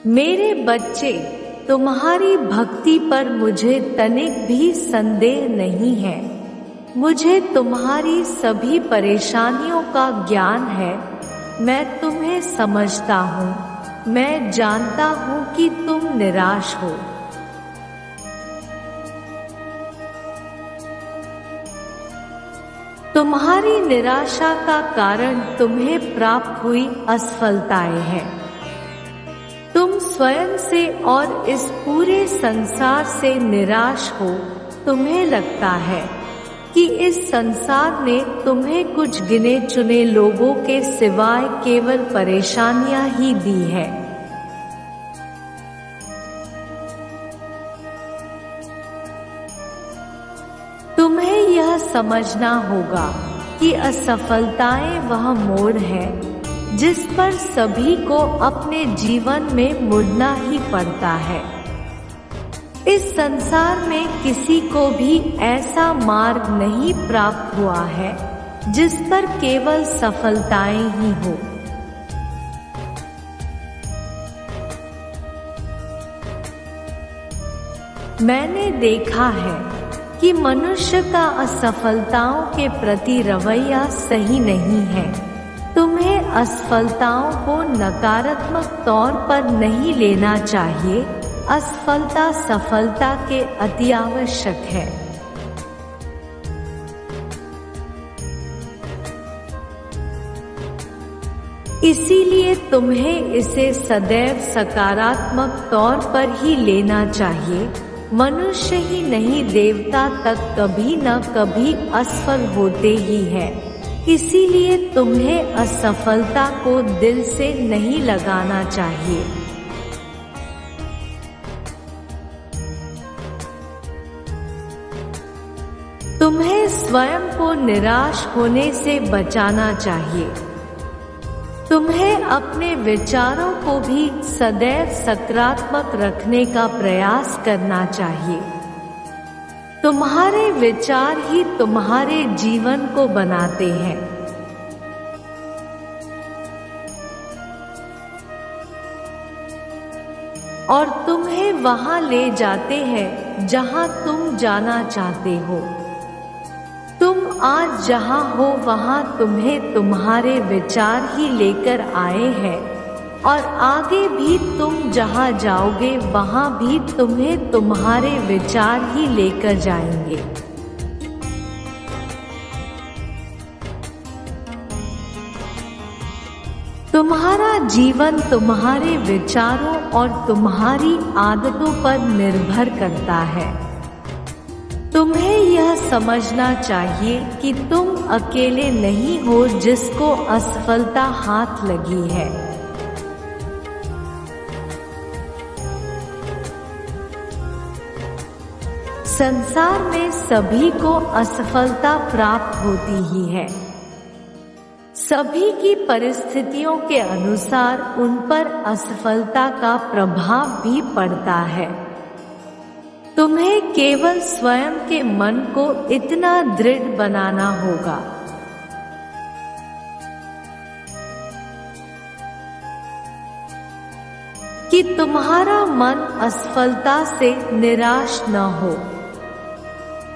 मेरे बच्चे, तुम्हारी भक्ति पर मुझे तनिक भी संदेह नहीं है। मुझे तुम्हारी सभी परेशानियों का ज्ञान है। मैं तुम्हें समझता हूँ। मैं जानता हूँ कि तुम निराश हो। तुम्हारी निराशा का कारण तुम्हें प्राप्त हुई असफलताएं हैं। तुम स्वयं से और इस पूरे संसार से निराश हो। तुम्हें लगता है कि इस संसार ने तुम्हें कुछ गिने चुने लोगों के सिवाय केवल परेशानियां ही दी है। तुम्हें यह समझना होगा कि असफलताएं वह मोड़ है जिस पर सभी को अपने जीवन में मुड़ना ही पड़ता है। इस संसार में किसी को भी ऐसा मार्ग नहीं प्राप्त हुआ है जिस पर केवल सफलताएं ही हो। मैंने देखा है कि मनुष्य का असफलताओं के प्रति रवैया सही नहीं है। तुम्हें असफलताओं को नकारात्मक तौर पर नहीं लेना चाहिए। असफलता सफलता के अति आवश्यक है। इसीलिए तुम्हें इसे सदैव सकारात्मक तौर पर ही लेना चाहिए। मनुष्य ही नहीं, देवता तक कभी न कभी असफल होते ही है। इसीलिए तुम्हें असफलता को दिल से नहीं लगाना चाहिए। तुम्हें स्वयं को निराश होने से बचाना चाहिए। तुम्हें अपने विचारों को भी सदैव सकारात्मक रखने का प्रयास करना चाहिए। तुम्हारे विचार ही तुम्हारे जीवन को बनाते हैं। और तुम्हें वहां ले जाते हैं जहां तुम जाना चाहते हो। तुम आज जहां हो वहां तुम्हें तुम्हारे विचार ही लेकर आए हैं और आगे भी तुम जहां जाओगे वहां भी तुम्हें तुम्हारे विचार ही लेकर जाएंगे। तुम्हारा जीवन तुम्हारे विचारों और तुम्हारी आदतों पर निर्भर करता है। तुम्हें यह समझना चाहिए कि तुम अकेले नहीं हो जिसको असफलता हाथ लगी है। संसार में सभी को असफलता प्राप्त होती ही है। सभी की परिस्थितियों के अनुसार उन पर असफलता का प्रभाव भी पड़ता है। तुम्हें केवल स्वयं के मन को इतना दृढ़ बनाना होगा कि तुम्हारा मन असफलता से निराश न हो।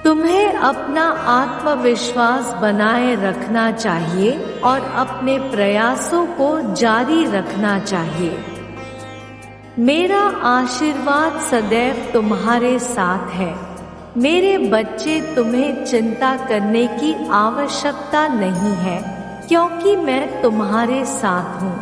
तुम्हें अपना आत्मविश्वास बनाए रखना चाहिए और अपने प्रयासों को जारी रखना चाहिए। मेरा आशीर्वाद सदैव तुम्हारे साथ है। मेरे बच्चे, तुम्हें चिंता करने की आवश्यकता नहीं है क्योंकि मैं तुम्हारे साथ हूँ।